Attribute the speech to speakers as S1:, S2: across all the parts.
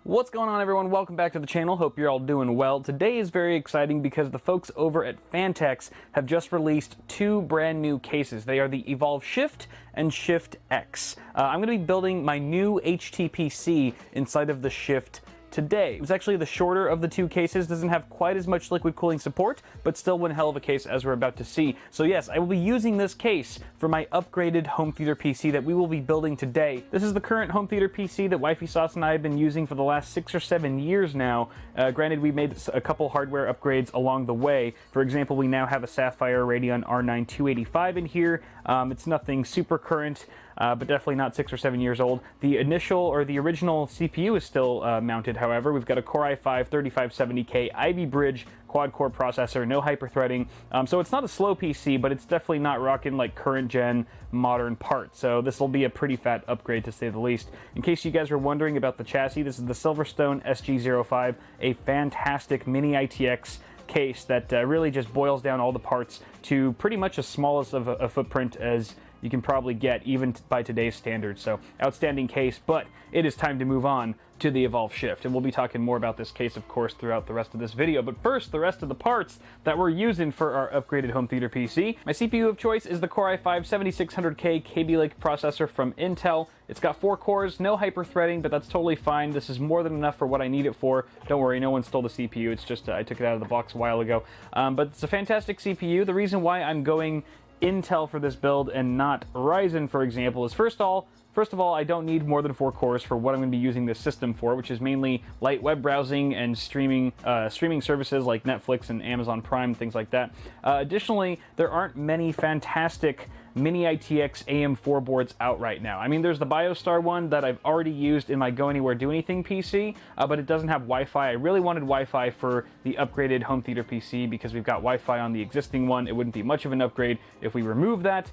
S1: What's going on, everyone? Welcome back to the channel. Hope you're all doing well. Today is very exciting because the folks over at Phanteks have just released two brand new cases. They are the Evolv Shift and Shift X. I'm going to be building my new HTPC inside of the Shift today. It's actually the shorter of the two cases, doesn't have quite as much liquid cooling support, but still one hell of a case as we're about to see. So yes, I will be using this case for my upgraded home theater PC that we will be building today. This is the current home theater PC that Wifey Sauce and I have been using for the last 6 or 7 years now. Granted, we made a couple hardware upgrades along the way. For example, we now have a Sapphire Radeon R9 285 in here. It's nothing super current, but definitely not 6 or 7 years old. The original CPU is still mounted, however. We've got a Core i5 3570K Ivy Bridge quad-core processor, no hyper-threading. So it's not a slow PC, but it's definitely not rocking like current-gen modern parts. So this will be a pretty fat upgrade, to say the least. In case you guys were wondering about the chassis, this is the Silverstone SG05, a fantastic mini ITX case that really just boils down all the parts to pretty much as small of a footprint as you can probably get, even by today's standards. So outstanding case, but it is time to move on to the Evolv Shift, and we'll be talking more about this case, of course, throughout the rest of this video. But first, the rest of the parts that we're using for our upgraded home theater PC. My CPU of choice is the Core i5 7600K Kaby Lake processor from Intel. It's got 4 cores, no hyper-threading, but that's totally fine. This is more than enough for what I need it for. Don't worry, no one stole the CPU. It's just I took it out of the box a while ago. But it's a fantastic CPU. The reason why I'm going Intel for this build and not Ryzen, for example, is first of all, I don't need more than 4 cores for what I'm going to be using this system for, which is mainly light web browsing and streaming services like Netflix and Amazon Prime, things like that. Additionally, there aren't many fantastic mini ITX AM4 boards out right now. I mean, there's the BioStar one that I've already used in my Go Anywhere Do Anything PC, but it doesn't have Wi-Fi. I really wanted Wi-Fi for the upgraded home theater PC because we've got Wi-Fi on the existing one. It wouldn't be much of an upgrade if we remove that.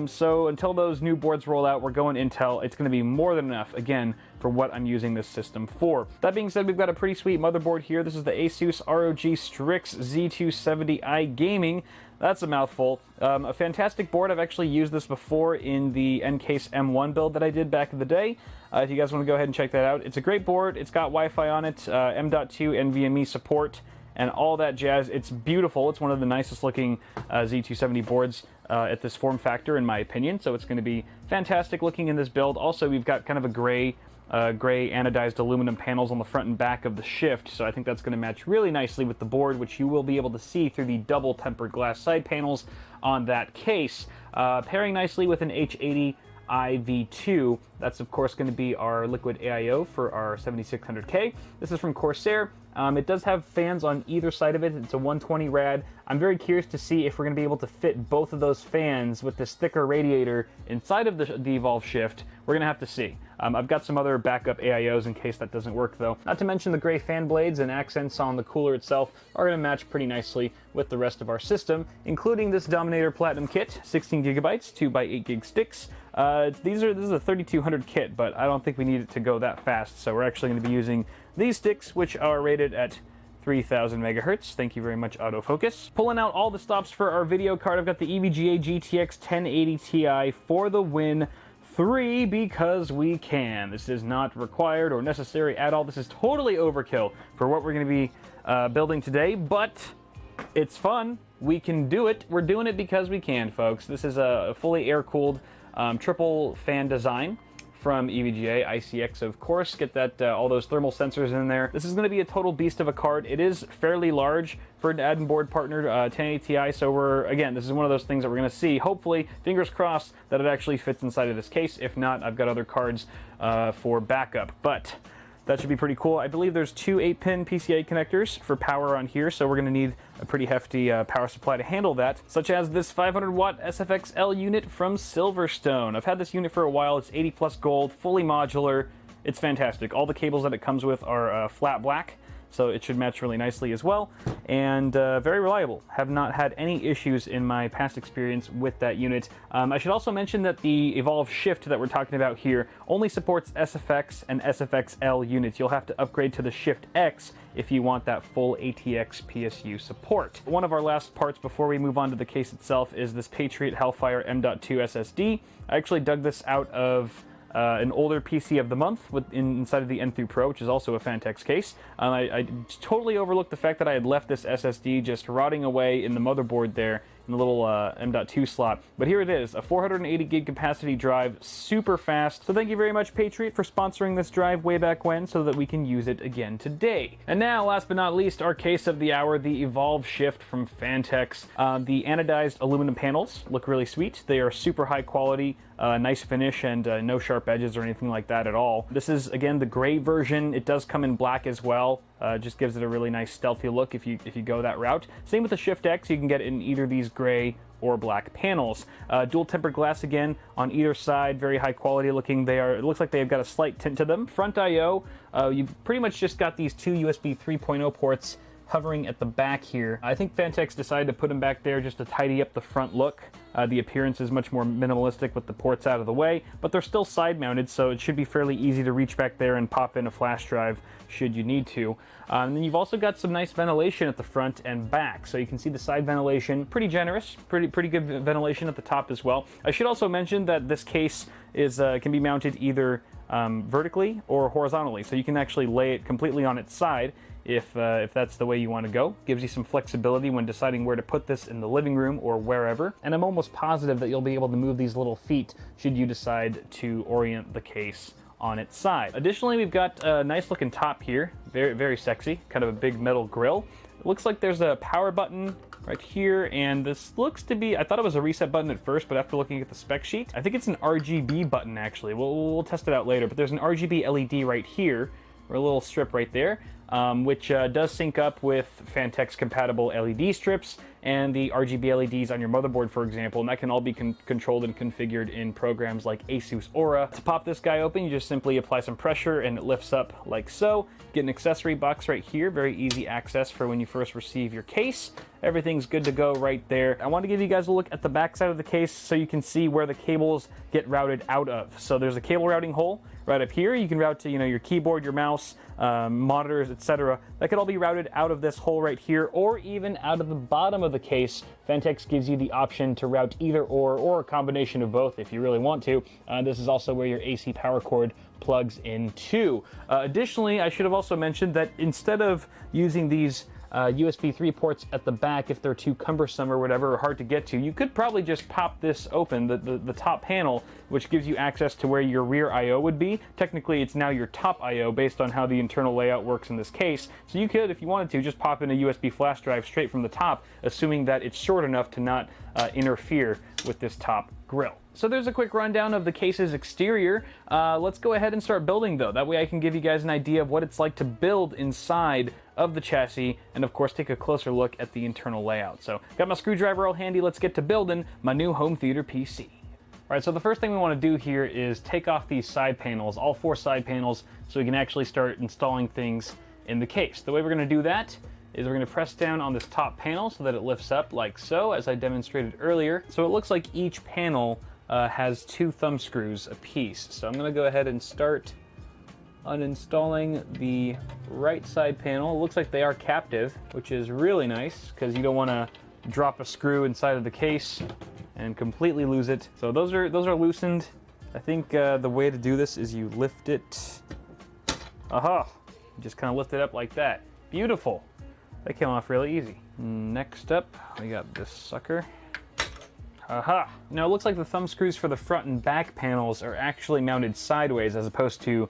S1: So until those new boards roll out, we're going Intel. It's going to be more than enough, again, for what I'm using this system for. That being said, we've got a pretty sweet motherboard here. This is the Asus ROG Strix Z270i Gaming. That's a mouthful. A fantastic board. I've actually used this before in the Encase M1 build that I did back in the day. If you guys want to go ahead and check that out. It's a great board. It's got Wi-Fi on it, M.2 NVMe support, and all that jazz. It's beautiful. It's one of the nicest looking Z270 boards at this form factor, in my opinion. So it's going to be fantastic looking in this build. Also, we've got kind of a gray anodized aluminum panels on the front and back of the Shift, so I think that's going to match really nicely with the board, which you will be able to see through the double tempered glass side panels on that case. Pairing nicely with an H80 IV2. That's of course going to be our liquid AIO for our 7600K. This is from Corsair. It does have fans on either side of it. It's a 120 rad. I'm very curious to see if we're going to be able to fit both of those fans with this thicker radiator inside of the Evolv Shift. We're going to have to see. I've got some other backup AIOs in case that doesn't work though. Not to mention the gray fan blades and accents on the cooler itself are going to match pretty nicely with the rest of our system, including this Dominator Platinum kit, 16 gigabytes, 2x8 gig sticks. This is a 3200 kit, but I don't think we need it to go that fast, so we're actually going to be using these sticks, which are rated at 3000 megahertz. Thank you very much, autofocus. Pulling out all the stops for our video card, I've got the EVGA GTX 1080 Ti for the win. 3 because we can. This is not required or necessary at all. This is totally overkill for what we're going to be building today, but it's fun. We can do it. We're doing it because we can, folks. This is a fully air-cooled triple fan design from EVGA, ICX of course. Get that all those thermal sensors in there. This is going to be a total beast of a card. It is fairly large for an add-in board partner 1080 Ti, so this is one of those things that we're going to see. Hopefully, fingers crossed, that it actually fits inside of this case. If not, I've got other cards for backup, but that should be pretty cool. I believe there's 2 8-pin PCIe connectors for power on here, so we're going to need a pretty hefty power supply to handle that, such as this 500-watt SFX-L unit from Silverstone. I've had this unit for a while. It's 80 plus gold, fully modular. It's fantastic. All the cables that it comes with are flat black, so it should match really nicely as well, and very reliable. Have not had any issues in my past experience with that unit. I should also mention that the Evolv Shift that we're talking about here only supports SFX and SFX-L units. You'll have to upgrade to the Shift X if you want that full ATX PSU support. One of our last parts before we move on to the case itself is this Patriot Hellfire M.2 SSD. I actually dug this out of an older PC of the month inside of the N3 Pro, which is also a Phanteks case. I totally overlooked the fact that I had left this SSD just rotting away in the motherboard there in the little M.2 slot. But here it is, a 480 gig capacity drive, super fast. So thank you very much, Patriot, for sponsoring this drive way back when so that we can use it again today. And now, last but not least, our case of the hour, the Evolv Shift from Phanteks. The anodized aluminum panels look really sweet. They are super high quality, nice finish, and no sharp edges or anything like that at all. This is, again, the gray version. It does come in black as well. Just gives it a really nice stealthy look if you go that route. Same with the Shift X. You can get it in either these gray or black panels. Dual tempered glass again on either side, very high quality looking. It looks like they've got a slight tint to them. Front I/O, you've pretty much just got these two USB 3.0 ports hovering at the back here. I think Phanteks decided to put them back there just to tidy up the front look. The appearance is much more minimalistic with the ports out of the way, but they're still side mounted, so it should be fairly easy to reach back there and pop in a flash drive should you need to. And then you've also got some nice ventilation at the front and back, so you can see the side ventilation, pretty generous, pretty good ventilation at the top as well. I should also mention that this case can be mounted either vertically or horizontally, so you can actually lay it completely on its side if that's the way you want to go. Gives you some flexibility when deciding where to put this in the living room or wherever. And I'm almost positive that you'll be able to move these little feet should you decide to orient the case on its side. Additionally, we've got a nice looking top here, very, very sexy, kind of a big metal grill. It looks like there's a power button right here, and this looks to be, I thought it was a reset button at first, but after looking at the spec sheet, I think it's an RGB button actually. We'll test it out later, but there's an RGB LED right here, or a little strip right there, which does sync up with Phanteks compatible LED strips and the RGB LEDs on your motherboard, for example, and that can all be controlled and configured in programs like Asus Aura. To pop this guy open, you just simply apply some pressure and it lifts up like so. Get an accessory box right here, very easy access for when you first receive your case. Everything's good to go right there. I want to give you guys a look at the back side of the case so you can see where the cables get routed out of. So there's a cable routing hole right up here. You can route to, your keyboard, your mouse, monitors, etc. That could all be routed out of this hole right here, or even out of the bottom of the case. Phanteks gives you the option to route either or a combination of both if you really want to. This is also where your AC power cord plugs into. Additionally, I should have also mentioned that instead of using these USB 3 ports at the back, if they're too cumbersome or whatever, or hard to get to, you could probably just pop this open, the top panel, which gives you access to where your rear I/O would be. Technically, it's now your top I/O based on how the internal layout works in this case. So you could, if you wanted to, just pop in a USB flash drive straight from the top, assuming that it's short enough to not interfere with this top grill. So there's a quick rundown of the case's exterior. Let's go ahead and start building though. That way I can give you guys an idea of what it's like to build inside of the chassis, and of course take a closer look at the internal layout. So got my screwdriver all handy, let's get to building my new home theater PC. All right, so the first thing we want to do here is take off these side panels, all 4 side panels, so we can actually start installing things in the case. The way we're going to do that is we're going to press down on this top panel so that it lifts up like so, as I demonstrated earlier. So it looks like each panel has 2 thumb screws a piece. So I'm going to go ahead and start uninstalling the right side panel. It looks like they are captive, which is really nice because you don't want to drop a screw inside of the case and completely lose it. So those are loosened. I think the way to do this is you lift it. Aha! You just kind of lift it up like that. Beautiful. That came off really easy. Next up, we got this sucker. Aha! Now it looks like the thumb screws for the front and back panels are actually mounted sideways as opposed to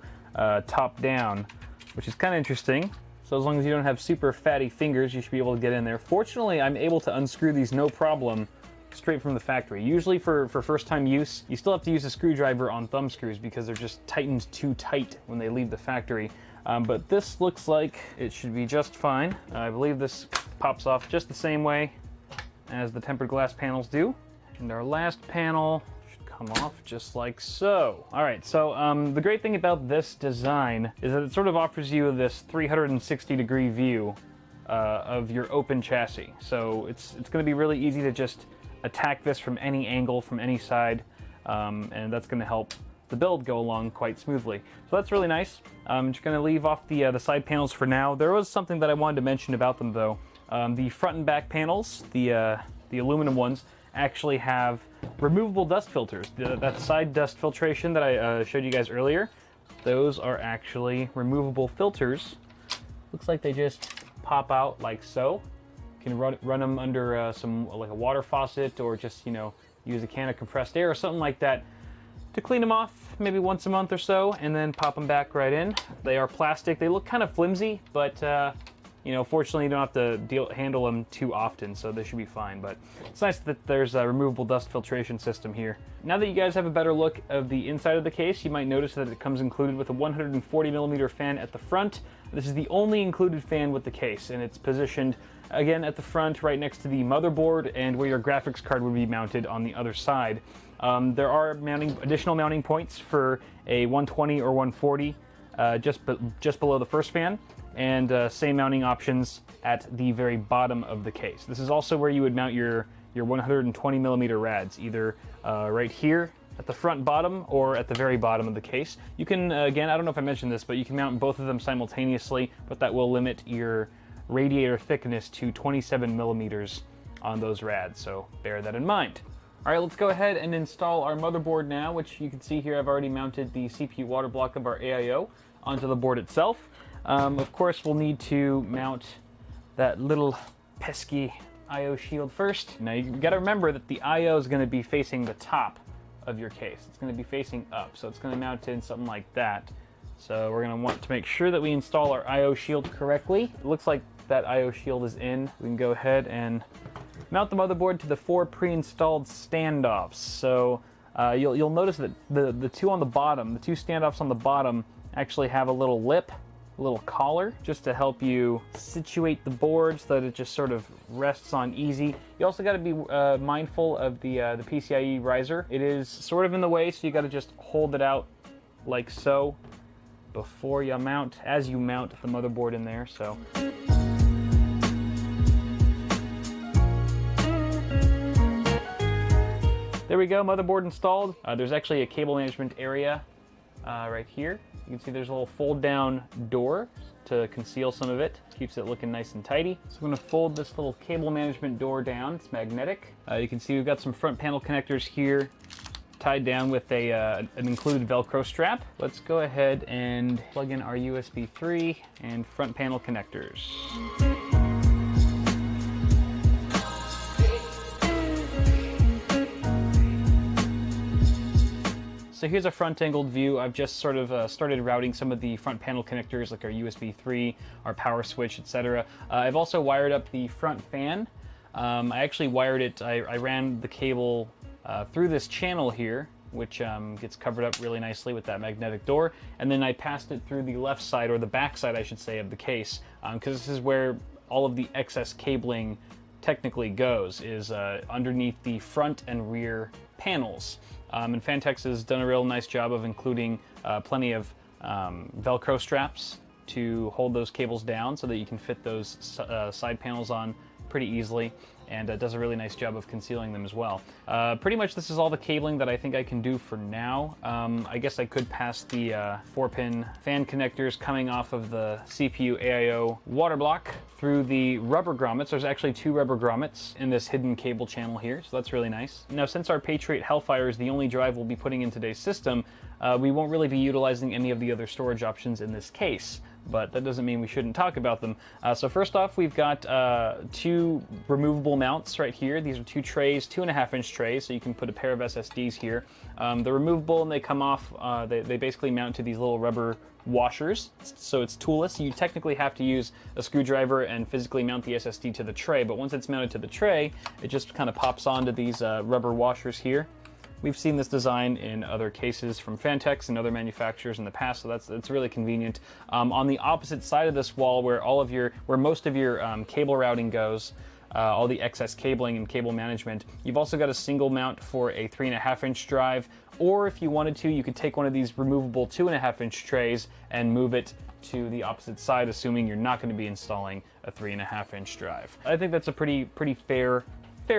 S1: top down, which is kind of interesting. So as long as you don't have super fatty fingers, you should be able to get in there. Fortunately, I'm able to unscrew these no problem straight from the factory. Usually for first time use, you still have to use a screwdriver on thumb screws because they're just tightened too tight when they leave the factory. But this looks like it should be just fine. I believe this pops off just the same way as the tempered glass panels do. And our last panel should come off just like so. All right, so the great thing about this design is that it sort of offers you this 360-degree view of your open chassis. So it's going to be really easy to just attack this from any angle, from any side, and that's going to help the build go along quite smoothly. So that's really nice. I'm just going to leave off the side panels for now. There was something that I wanted to mention about them though. The front and back panels, the aluminum ones, actually have removable dust filters. That side dust filtration that I showed you guys earlier, those are actually removable filters. Looks like they just pop out like so. You can run them under like a water faucet, or just, you know, use a can of compressed air or something like that to clean them off maybe once a month or so, and then pop them back right in. They are plastic. They look kind of flimsy, but you know, fortunately you don't have to handle them too often, so they should be fine. But it's nice that there's a removable dust filtration system here. Now that you guys have a better look of the inside of the case, you might notice that it comes included with a 140mm fan at the front. This is the only included fan with the case, and it's positioned again at the front right next to the motherboard and where your graphics card would be mounted on the other side. There are additional mounting points for a 120 or 140 just below the first fan, and same mounting options at the very bottom of the case. This is also where you would mount your 120mm rads, either right here at the front bottom or at the very bottom of the case. You can, again, I don't know if I mentioned this, but you can mount both of them simultaneously, but that will limit your radiator thickness to 27mm on those rads, so bear that in mind. All right, let's go ahead and install our motherboard now, which you can see here I've already mounted the CPU water block of our AIO onto the board itself. Of course, we'll need to mount that little pesky IO shield first. Now, you got to remember that the IO is going to be facing the top of your case. It's going to be facing up, so it's going to mount in something like that. So we're going to want to make sure that we install our IO shield correctly. It looks like that IO shield is in. We can go ahead and mount the motherboard to the 4 pre-installed standoffs. So you'll notice that the two on the bottom, the 2 standoffs on the bottom, actually have a little lip, a little collar, just to help you situate the board so that it just sort of rests on easy. You also got to be mindful of the PCIe riser. It is sort of in the way, so you got to just hold it out like so before you mount, as you mount the motherboard in there. So. There we go, motherboard installed. There's actually a cable management area right here. You can see there's a little fold down door to conceal some of it. Keeps it looking nice and tidy. So I'm gonna fold this little cable management door down. It's magnetic. You can see we've got some front panel connectors here tied down with an included Velcro strap. Let's go ahead and plug in our USB 3 and front panel connectors. So here's a front-angled view. I've just sort of started routing some of the front panel connectors, like our USB 3, our power switch, etc. I've also wired up the front fan. I actually wired it, I ran the cable through this channel here, which gets covered up really nicely with that magnetic door, and then I passed it through the left side, or the back side, I should say, of the case, because this is where all of the excess cabling technically goes, is underneath the front and rear panels. And Phanteks has done a real nice job of including plenty of Velcro straps to hold those cables down so that you can fit those side panels on pretty easily, and it does a really nice job of concealing them as well. Pretty much this is all the cabling that I think I can do for now. I guess I could pass the 4-pin fan connectors coming off of the CPU AIO water block through the rubber grommets. There's actually 2 rubber grommets in this hidden cable channel here, so that's really nice. Now, since our Patriot Hellfire is the only drive we'll be putting in today's system, we won't really be utilizing any of the other storage options in this case, but that doesn't mean we shouldn't talk about them. So first off, we've got 2 removable mounts right here. These are 2 trays, 2.5-inch trays, so you can put a pair of SSDs here. They're removable and they come off, they basically mount to these little rubber washers, so it's toolless. You technically have to use a screwdriver and physically mount the SSD to the tray, but once it's mounted to the tray, it just kind of pops onto these rubber washers here. We've seen this design in other cases from Phanteks and other manufacturers in the past, so that's really convenient. On the opposite side of this wall, where most of your cable routing goes, all the excess cabling and cable management, you've also got a single mount for a 3.5-inch drive, or if you wanted to, you could take one of these removable 2.5-inch trays and move it to the opposite side, assuming you're not going to be installing a 3.5-inch drive. I think that's a pretty fair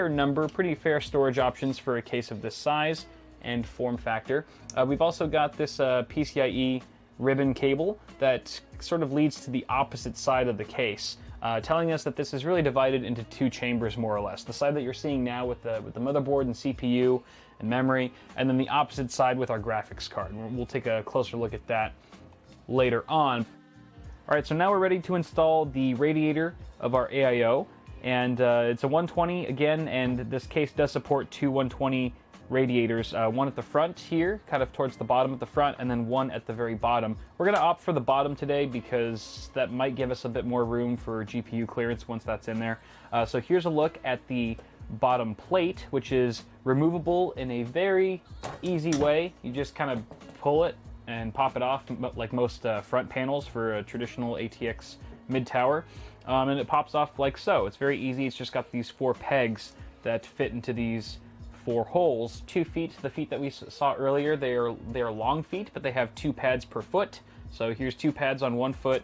S1: number, pretty fair storage options for a case of this size and form factor. We've also got this PCIe ribbon cable that sort of leads to the opposite side of the case. telling us that this is really divided into two chambers, more or less. The side that you're seeing now with the motherboard and CPU and memory, and then the opposite side with our graphics card. We'll take a closer look at that later on. All right, so now we're ready to install the radiator of our AIO, and it's a 120 again, and this case does support two 120 radiators, one at the front here, kind of towards the bottom at the front, and then one at the very bottom. We're going to opt for the bottom today because that might give us a bit more room for GPU clearance once that's in there. So here's a look at the bottom plate, which is removable in a very easy way. You just kind of pull it and pop it off like most front panels for a traditional ATX mid-tower, and it pops off like so. It's very easy. It's just got these 4 pegs that fit into these 4 holes. 2 feet, the feet that we saw earlier, they are long feet, but they have 2 pads per foot. So here's 2 pads on one foot,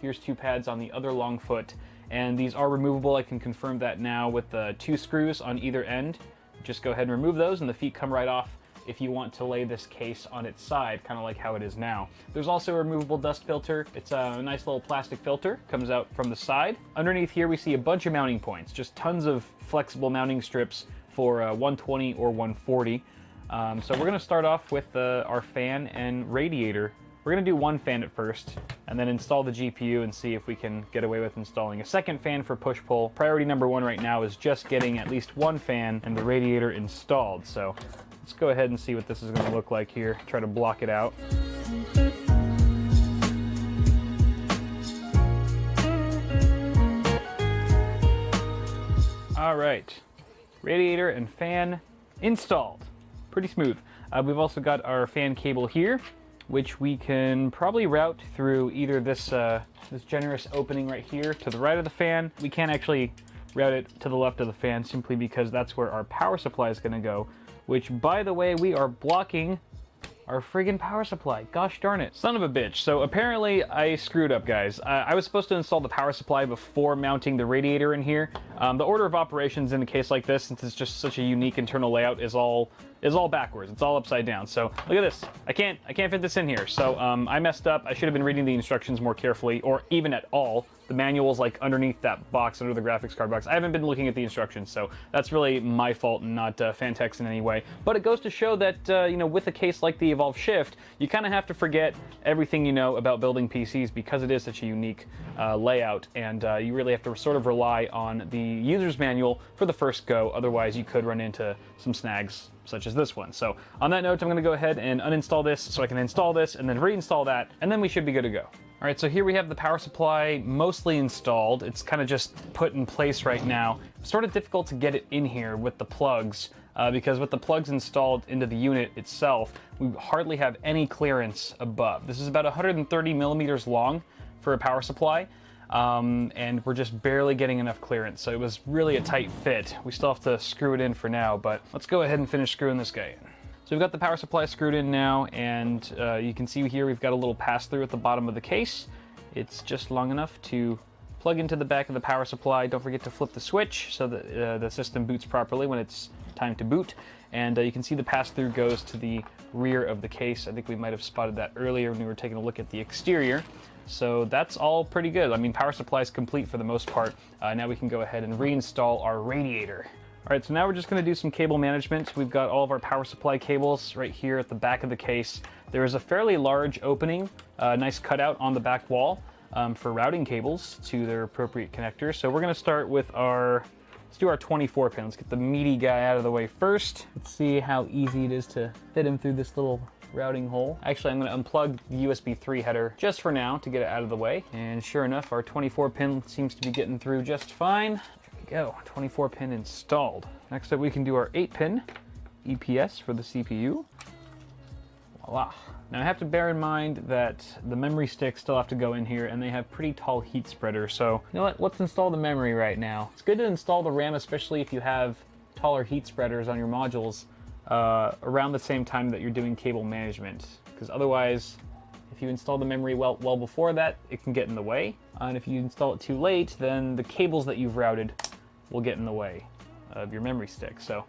S1: here's 2 pads on the other long foot, and these are removable. I can confirm that now with the 2 screws on either end. Just go ahead and remove those, and the feet come right off if you want to lay this case on its side, kind of like how it is now. There's also a removable dust filter. It's a nice little plastic filter, comes out from the side. Underneath here we see a bunch of mounting points, just tons of flexible mounting strips for 120 or 140. So we're going to start off with our fan and radiator. We're going to do one fan at first, and then install the GPU and see if we can get away with installing a second fan for push-pull. Priority number 1 right now is just getting at least one fan and the radiator installed. So let's go ahead and see what this is going to look like here. Try to block it out. All right, radiator and fan installed. Pretty smooth. We've also got our fan cable here, which we can probably route through either this generous opening right here to the right of the fan. We can't actually route it to the left of the fan simply because that's where our power supply is going to go, which, by the way, we are blocking our friggin' power supply. Gosh darn it. Son of a bitch. So apparently I screwed up, guys. I was supposed to install the power supply before mounting the radiator in here. The order of operations in a case like this, since it's just such a unique internal layout, is all backwards. It's all upside down. So look at this. I can't fit this in here. So I messed up. I should have been reading the instructions more carefully, or even at all. The manual's like underneath that box, under the graphics card box. I haven't been looking at the instructions, so that's really my fault and not Phanteks in any way. But it goes to show that, you know, with a case like the Evolv Shift, you kind of have to forget everything you know about building PCs because it is such a unique layout, and you really have to sort of rely on the user's manual for the first go. Otherwise, you could run into some snags such as this one. So on that note, I'm going to go ahead and uninstall this so I can install this and then reinstall that, and then we should be good to go. All right, so here we have the power supply mostly installed. It's kind of just put in place right now. It's sort of difficult to get it in here with the plugs because with the plugs installed into the unit itself, we hardly have any clearance above. This is about 130 millimeters long for a power supply, and we're just barely getting enough clearance. So it was really a tight fit. We still have to screw it in for now, but let's go ahead and finish screwing this guy in. So we've got the power supply screwed in now, and you can see here we've got a little pass-through at the bottom of the case. It's just long enough to plug into the back of the power supply. Don't forget to flip the switch so that the system boots properly when it's time to boot. And you can see the pass-through goes to the rear of the case. I think we might have spotted that earlier when we were taking a look at the exterior. So that's all pretty good. I mean, power supply is complete for the most part. Now we can go ahead and reinstall our radiator. All right, so now we're just going to do some cable management. We've got all of our power supply cables right here at the back of the case. There is a fairly large opening, nice cutout on the back wall for routing cables to their appropriate connectors. So we're going to start with let's do our 24 pin. Let's get the meaty guy out of the way first. Let's see how easy it is to fit him through this little routing hole. Actually, I'm going to unplug the USB 3 header just for now to get it out of the way. And sure enough, our 24 pin seems to be getting through just fine. Go, 24 pin installed. Next up we can do our 8 pin EPS for the CPU. Voila. Now I have to bear in mind that the memory sticks still have to go in here, and they have pretty tall heat spreaders. So you know what, let's install the memory right now. It's good to install the RAM, especially if you have taller heat spreaders on your modules around the same time that you're doing cable management, because otherwise if you install the memory well before that, it can get in the way. And if you install it too late, then the cables that you've routed will get in the way of your memory stick. So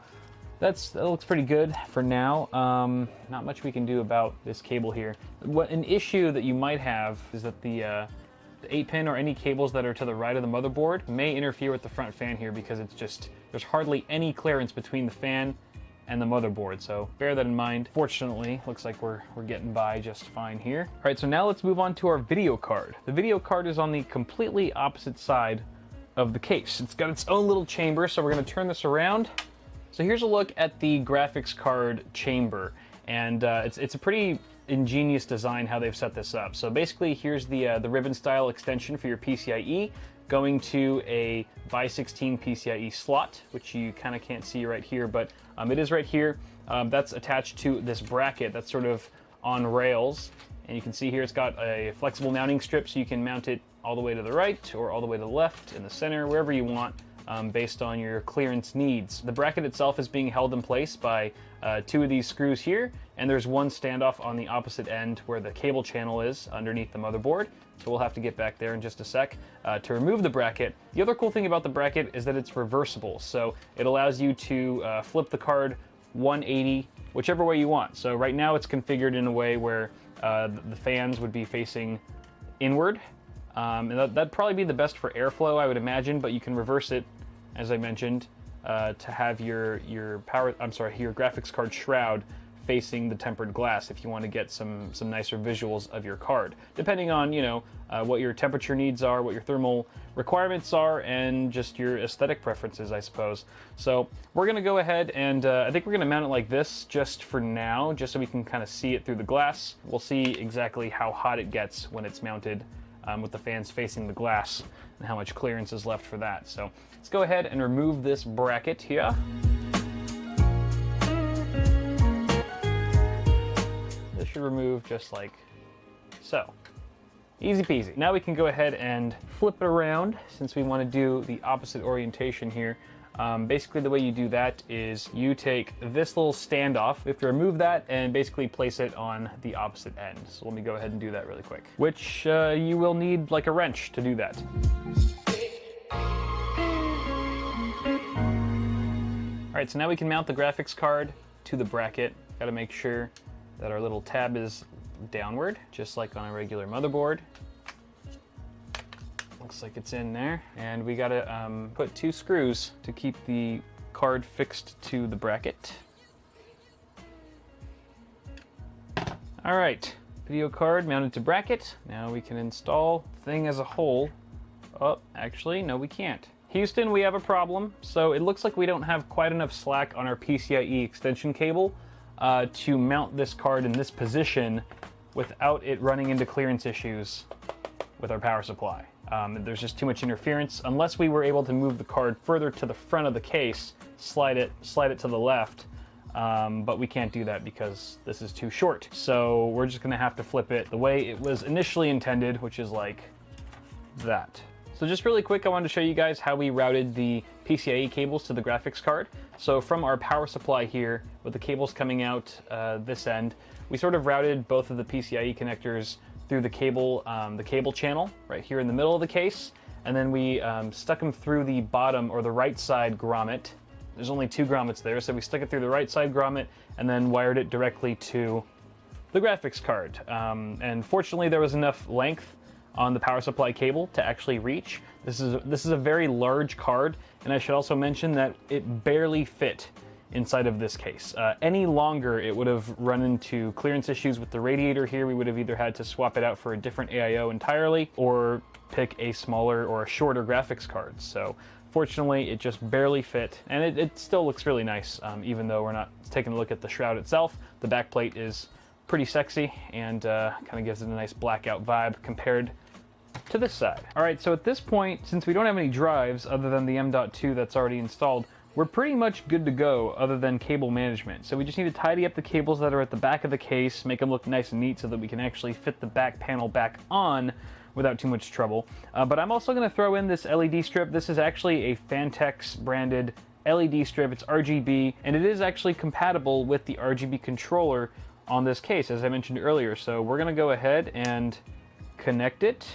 S1: that looks pretty good for now. Not much we can do about this cable here. An issue that you might have is that the the 8-pin or any cables that are to the right of the motherboard may interfere with the front fan here because it's just, there's hardly any clearance between the fan and the motherboard, so bear that in mind. Fortunately, looks like we're getting by just fine here. All right, so now let's move on to our video card. The video card is on the completely opposite side of the case. It's got its own little chamber, so we're gonna turn this around. So here's a look at the graphics card chamber, and it's a pretty ingenious design how they've set this up. So basically, here's the ribbon style extension for your PCIe, going to a by 16 PCIe slot, which you kind of can't see right here, but it is right here. That's attached to this bracket that's sort of on rails, and you can see here it's got a flexible mounting strip, so you can mount it all the way to the right or all the way to the left, in the center, wherever you want, based on your clearance needs. The bracket itself is being held in place by 2 of these screws here, and there's one standoff on the opposite end where the cable channel is underneath the motherboard. So we'll have to get back there in just a sec to remove the bracket. The other cool thing about the bracket is that it's reversible, so it allows you to flip the card 180 whichever way you want. So right now it's configured in a way where the fans would be facing inward, and that'd probably be the best for airflow, I would imagine, but you can reverse it, as I mentioned, to have your graphics card shroud facing the tempered glass if you want to get some nicer visuals of your card, depending on, you know, what your temperature needs are, what your thermal requirements are, and just your aesthetic preferences, I suppose. So we're gonna go ahead and I think we're gonna mount it like this just for now, just so we can kind of see it through the glass. We'll see exactly how hot it gets when it's mounted with the fans facing the glass and how much clearance is left for that. So let's go ahead and remove this bracket here. This should remove just like so. Easy peasy. Now we can go ahead and flip it around since we want to do the opposite orientation here. Basically the way you do that is you take this little standoff, we have to remove that and basically place it on the opposite end. So let me go ahead and do that really quick, which you will need like a wrench to do that. All right, so now we can mount the graphics card to the bracket. Got to make sure that our little tab is downward, just like on a regular motherboard. Looks like it's in there. And we gotta put 2 screws to keep the card fixed to the bracket. All right, video card mounted to bracket. Now we can install the thing as a whole. Oh, actually, no, we can't. Houston, we have a problem. So it looks like we don't have quite enough slack on our PCIe extension cable to mount this card in this position without it running into clearance issues with our power supply. There's just too much interference. Unless we were able to move the card further to the front of the case, slide it to the left, but we can't do that because this is too short. So we're just gonna have to flip it the way it was initially intended, which is like that. So just really quick, I wanted to show you guys how we routed the PCIe cables to the graphics card. So from our power supply here, with the cables coming out this end, we sort of routed both of the PCIe connectors through the cable channel right here in the middle of the case, and then we stuck them through the bottom or the right side grommet. There's only 2 grommets there, so we stuck it through the right side grommet and then wired it directly to the graphics card. And fortunately, there was enough length on the power supply cable to actually reach. This is a very large card, and I should also mention that it barely fit inside of this case. Any longer, it would have run into clearance issues with the radiator here. We would have either had to swap it out for a different AIO entirely or pick a smaller or a shorter graphics card. So fortunately, it just barely fit, and it still looks really nice, even though we're not taking a look at the shroud itself. The back plate is pretty sexy and kind of gives it a nice blackout vibe compared to this side. All right, so at this point, since we don't have any drives other than the M.2 that's already installed, we're pretty much good to go other than cable management. So we just need to tidy up the cables that are at the back of the case, make them look nice and neat so that we can actually fit the back panel back on without too much trouble. But I'm also gonna throw in this LED strip. This is actually a Phanteks branded LED strip. It's RGB, and it is actually compatible with the RGB controller on this case, as I mentioned earlier. So we're gonna go ahead and connect it.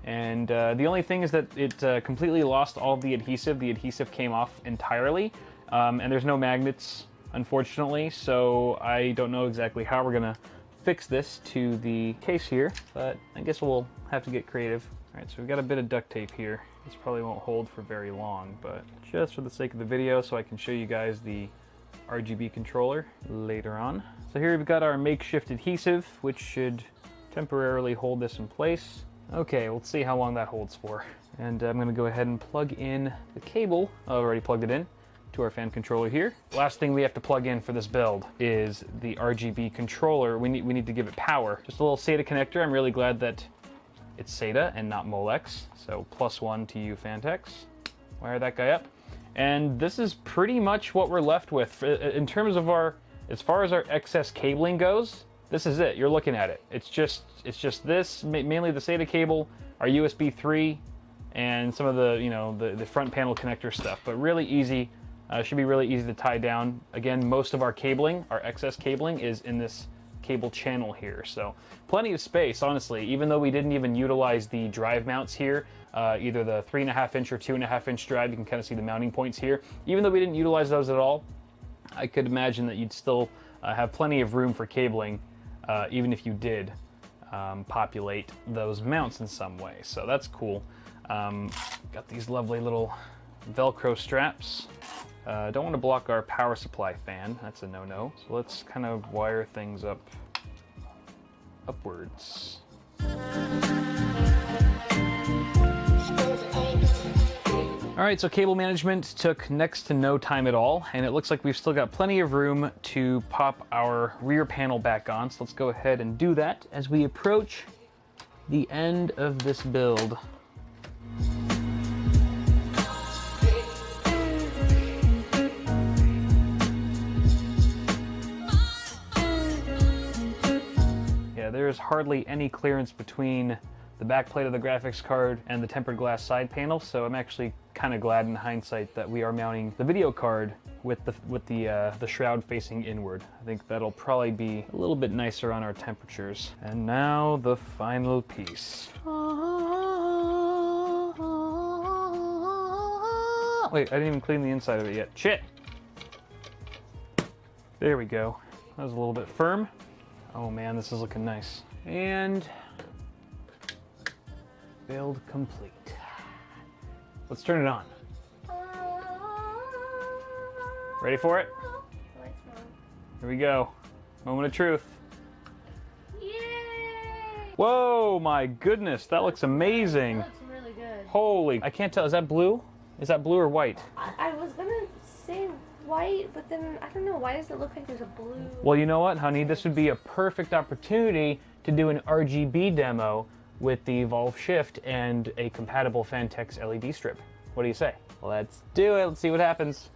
S1: And the only thing is that it completely lost all of the adhesive. The adhesive came off entirely, and there's no magnets, unfortunately, so I don't know exactly how we're gonna fix this to the case here, but I guess we'll have to get creative. All right, so we've got a bit of duct tape here. This probably won't hold for very long, but just for the sake of the video so I can show you guys the RGB controller later on. So here we've got our makeshift adhesive, which should temporarily hold this in place. Okay, let's see how long that holds for. And I'm gonna go ahead and plug in the cable. I've already plugged it in to our fan controller here. Last thing we have to plug in for this build is the RGB controller. We need to give it power. Just a little SATA connector. I'm really glad that it's SATA and not Molex, so +1 to you, Phanteks. Wire that guy up. And this is pretty much what we're left with. In terms of as far as our excess cabling goes, this is it. You're looking at it. It's just this, mainly the SATA cable, our USB 3, and some of the, the front panel connector stuff, but really easy. Should be really easy to tie down. Again, most of our cabling, our excess cabling, is in this cable channel here, so plenty of space, honestly. Even though we didn't even utilize the drive mounts here, either the 3.5 inch or 2.5 inch drive, you can kind of see the mounting points here. Even though we didn't utilize those at all, I could imagine that you'd still have plenty of room for cabling, even if you did populate those mounts in some way. So that's cool. Got these lovely little Velcro straps. Don't want to block our power supply fan. That's a no-no. So let's kind of wire things up upwards. All right, so cable management took next to no time at all, and it looks like we've still got plenty of room to pop our rear panel back on. So let's go ahead and do that as we approach the end of this build. There's hardly any clearance between the back plate of the graphics card and the tempered glass side panel, so I'm actually kind of glad in hindsight that we are mounting the video card with the shroud facing inward. I think that'll probably be a little bit nicer on our temperatures. And now the final piece. Wait, I didn't even clean the inside of it yet. Shit! There we go. That was a little bit firm. Oh man, this is looking nice. And build complete. Let's turn it on. Ready for it? Here we go. Moment of truth.
S2: Yay!
S1: Whoa, my goodness, that looks amazing.
S2: That looks really good.
S1: Holy, I can't tell, is that blue? Is that blue or white?
S2: I was gonna say white, but then I don't know, why does it look like there's a blue?
S1: Well, you know what, honey? This would be a perfect opportunity to do an RGB demo with the Evolv Shift and a compatible Phanteks LED strip. What do you say? Let's do it. Let's see what happens.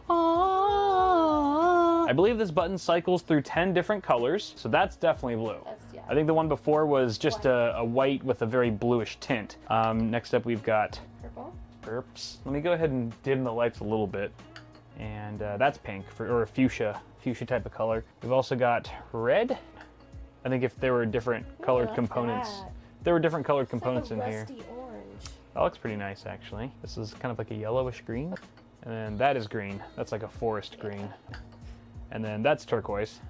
S1: I believe this button cycles through 10 different colors, so that's definitely blue.
S2: Yeah.
S1: I think the one before was just a white with a very bluish tint. Next up, we've got
S2: Purple.
S1: Oops. Let me go ahead and dim the lights a little bit. And that's pink, or a fuchsia type of color. We've also got red. I think if there were different colored components, there were different colored components in here.
S2: Rusty orange.
S1: That looks pretty nice, actually. This is kind of like a yellowish green. And then that is green. That's like a forest green. And then that's turquoise.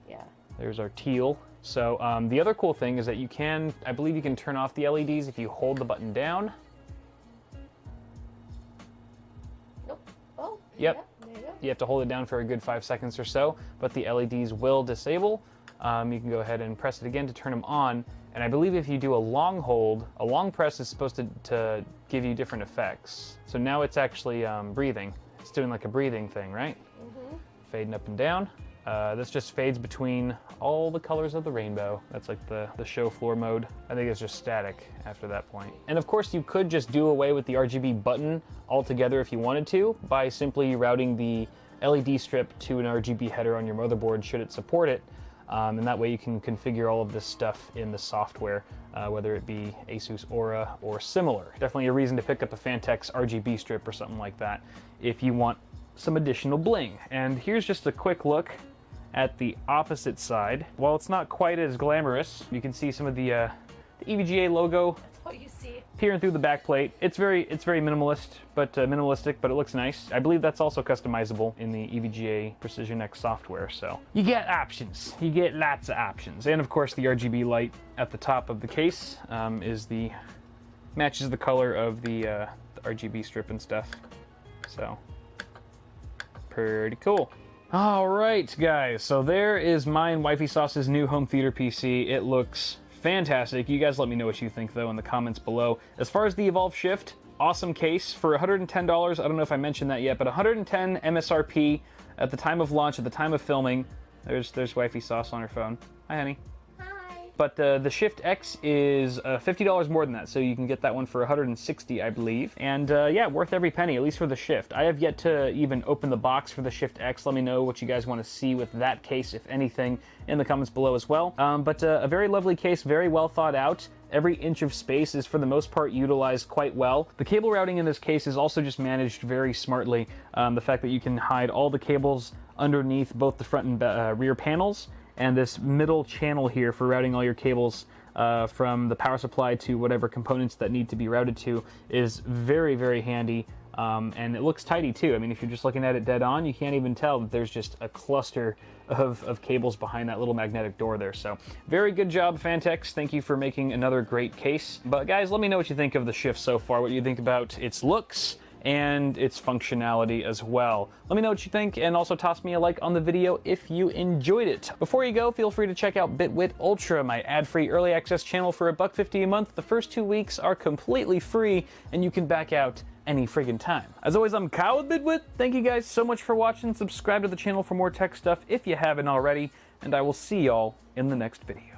S2: Yeah.
S1: There's our teal. So the other cool thing is that you can, I believe you can turn off the LEDs if you hold the button down. Yep.
S2: There you go.
S1: You have to hold it down for a good 5 seconds or so, but the LEDs will disable. You can go ahead and press it again to turn them on. And I believe if you do a long hold, a long press is supposed to give you different effects. So now it's actually breathing. It's doing like a breathing thing, right? Mm-hmm. Fading up and down. This just fades between all the colors of the rainbow. That's like the show floor mode. I think it's just static after that point. And of course you could just do away with the RGB button altogether if you wanted to by simply routing the LED strip to an RGB header on your motherboard should it support it. And that way you can configure all of this stuff in the software, whether it be Asus Aura or similar. Definitely a reason to pick up a Phanteks RGB strip or something like that if you want some additional bling. And here's just a quick look at the opposite side. While it's not quite as glamorous, you can see some of the EVGA logo.
S2: That's what you see.
S1: peering through the back plate. It's very minimalistic, but it looks nice. I believe that's also customizable in the EVGA Precision X software. So you get options. You get lots of options, and of course the RGB light at the top of the case matches the color of the RGB strip and stuff. So pretty cool. All right, guys. So there is mine, Wifey Sauce's new home theater PC. It looks fantastic. You guys let me know what you think, though, in the comments below. As far as the Evolv Shift, awesome case for $110. I don't know if I mentioned that yet, but $110 MSRP at the time of launch, at the time of filming. There's Wifey Sauce on her phone. Hi, honey.
S2: Hi.
S1: But the Shift X is $50 more than that, so you can get that one for $160, I believe. And yeah, worth every penny, at least for the Shift. I have yet to even open the box for the Shift X. Let me know what you guys want to see with that case, if anything, in the comments below as well. But a very lovely case, very well thought out. Every inch of space is for the most part utilized quite well. The cable routing in this case is also just managed very smartly. The fact that you can hide all the cables underneath both the front and rear panels, and this middle channel here for routing all your cables from the power supply to whatever components that need to be routed to is very, very handy. And it looks tidy too. I mean, if you're just looking at it dead on, you can't even tell that there's just a cluster of cables behind that little magnetic door there. So very good job, Phanteks. Thank you for making another great case. But guys, let me know what you think of the Shift so far, what you think about its looks and its functionality as well. Let me know what you think, and also toss me a like on the video if you enjoyed it. Before you go, feel free to check out Bitwit Ultra, my ad-free early access channel for $1.50 a month. The first 2 weeks are completely free, and you can back out any friggin' time. As always, I'm Kyle with Bitwit. Thank you guys so much for watching. Subscribe to the channel for more tech stuff if you haven't already, and I will see y'all in the next video.